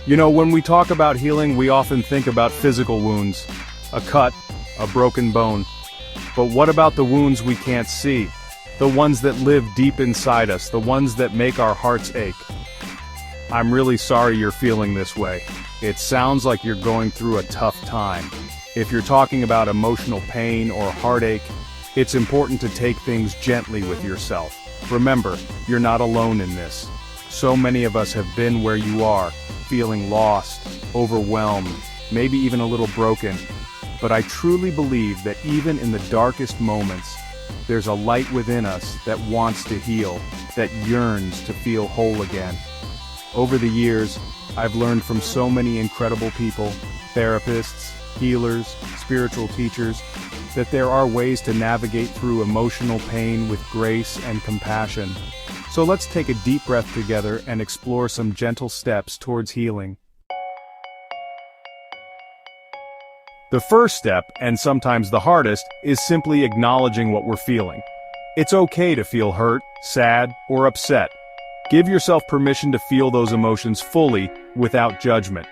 You know, when we talk about healing, we often think about physical wounds, a cut, a broken bone. But what about the wounds we can't see? The ones that live deep inside us, the ones that make our hearts ache. I'm really sorry you're feeling this way. It sounds like you're going through a tough time. If you're talking about emotional pain or heartache, it's important to take things gently with yourself. Remember, you're not alone in this. So many of us have been where you are, feeling lost, overwhelmed, maybe even a little broken. But I truly believe that even in the darkest moments, there's a light within us that wants to heal, that yearns to feel whole again. Over the years, I've learned from so many incredible people, therapists, healers, spiritual teachers, that there are ways to navigate through emotional pain with grace and compassion. So let's take a deep breath together and explore some gentle steps towards healing. The first step, and sometimes the hardest, is simply acknowledging what we're feeling. It's okay to feel hurt, sad, or upset. Give yourself permission to feel those emotions fully, without judgment.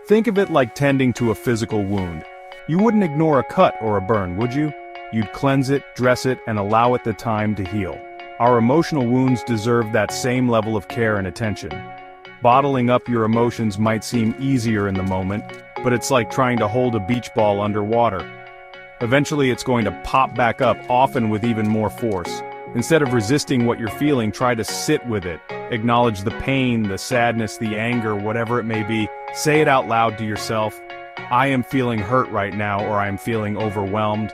Think of it like tending to a physical wound. You wouldn't ignore a cut or a burn, would you? You'd cleanse it, dress it, and allow it the time to heal. Our emotional wounds deserve that same level of care and attention. Bottling up your emotions might seem easier in the moment, but it's like trying to hold a beach ball underwater. Eventually it's going to pop back up, often with even more force. Instead of resisting what you're feeling, try to sit with it. Acknowledge the pain, the sadness, the anger, whatever it may be. Say it out loud to yourself. I am feeling hurt right now, or I am feeling overwhelmed.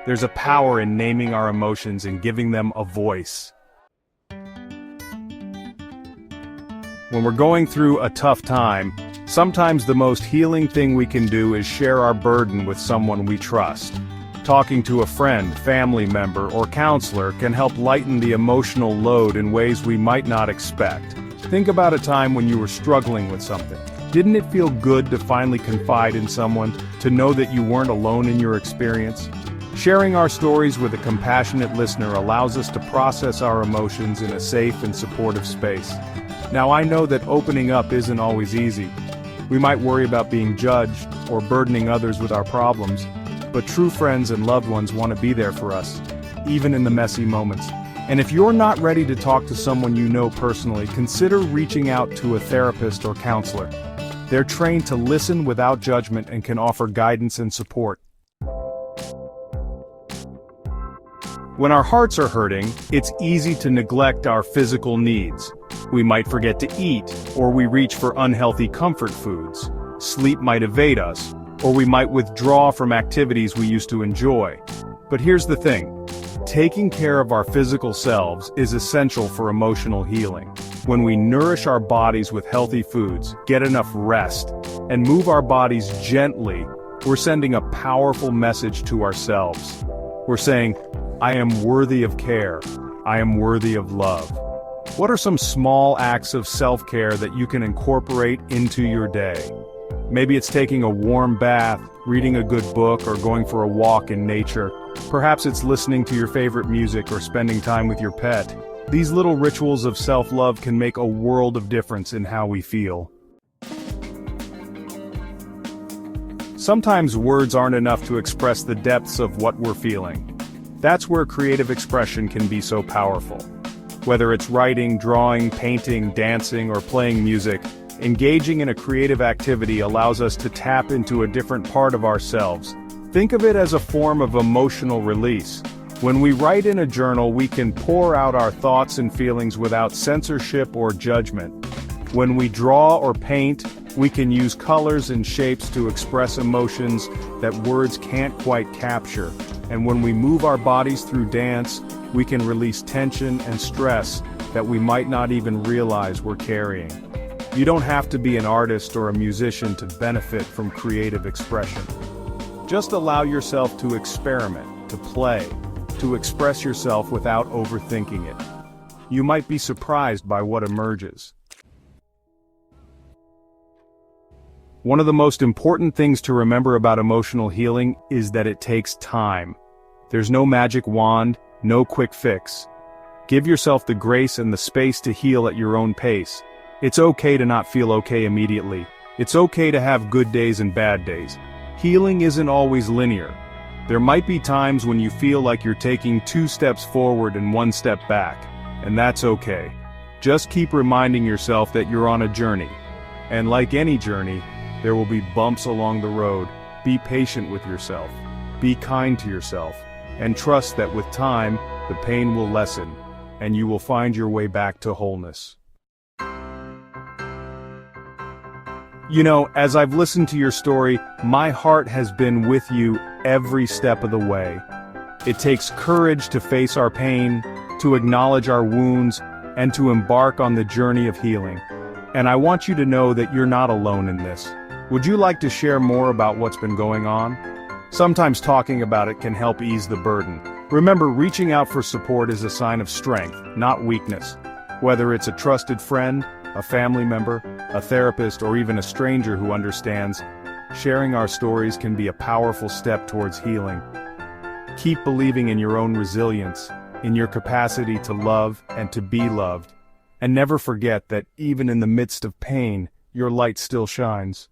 There's a power in naming our emotions and giving them a voice. When we're going through a tough time, sometimes the most healing thing we can do is share our burden with someone we trust. Talking to a friend, family member, or counselor can help lighten the emotional load in ways we might not expect. Think about a time when you were struggling with something. Didn't it feel good to finally confide in someone, to know that you weren't alone in your experience? Sharing our stories with a compassionate listener allows us to process our emotions in a safe and supportive space. Now, I know that opening up isn't always easy. We might worry about being judged or burdening others with our problems, but true friends and loved ones want to be there for us, even in the messy moments. And if you're not ready to talk to someone you know personally, consider reaching out to a therapist or counselor. They're trained to listen without judgment and can offer guidance and support. When our hearts are hurting, it's easy to neglect our physical needs. We might forget to eat, or we reach for unhealthy comfort foods. Sleep might evade us, or we might withdraw from activities we used to enjoy. But here's the thing. Taking care of our physical selves is essential for emotional healing. When we nourish our bodies with healthy foods, get enough rest, and move our bodies gently, we're sending a powerful message to ourselves. We're saying, I am worthy of care. I am worthy of love. What are some small acts of self-care that you can incorporate into your day? Maybe it's taking a warm bath, reading a good book, or going for a walk in nature. Perhaps it's listening to your favorite music or spending time with your pet. These little rituals of self-love can make a world of difference in how we feel. Sometimes words aren't enough to express the depths of what we're feeling. That's where creative expression can be so powerful. Whether it's writing, drawing, painting, dancing, or playing music, engaging in a creative activity allows us to tap into a different part of ourselves. Think of it as a form of emotional release. When we write in a journal, we can pour out our thoughts and feelings without censorship or judgment. When we draw or paint, we can use colors and shapes to express emotions that words can't quite capture. And when we move our bodies through dance, we can release tension and stress that we might not even realize we're carrying. You don't have to be an artist or a musician to benefit from creative expression. Just allow yourself to experiment, to play, to express yourself without overthinking it. You might be surprised by what emerges. One of the most important things to remember about emotional healing is that it takes time. There's no magic wand, no quick fix. Give yourself the grace and the space to heal at your own pace. It's okay to not feel okay immediately. It's okay to have good days and bad days. Healing isn't always linear. There might be times when you feel like you're taking 2 steps forward and 1 step back, and that's okay. Just keep reminding yourself that you're on a journey. And like any journey, there will be bumps along the road. Be patient with yourself. Be kind to yourself. And trust that with time, the pain will lessen, and you will find your way back to wholeness. You know, as I've listened to your story, my heart has been with you every step of the way. It takes courage to face our pain, to acknowledge our wounds, and to embark on the journey of healing. And I want you to know that you're not alone in this. Would you like to share more about what's been going on? Sometimes talking about it can help ease the burden. Remember, reaching out for support is a sign of strength, not weakness. Whether it's a trusted friend, a family member, a therapist, or even a stranger who understands, sharing our stories can be a powerful step towards healing. Keep believing in your own resilience, in your capacity to love and to be loved. And never forget that even in the midst of pain, your light still shines.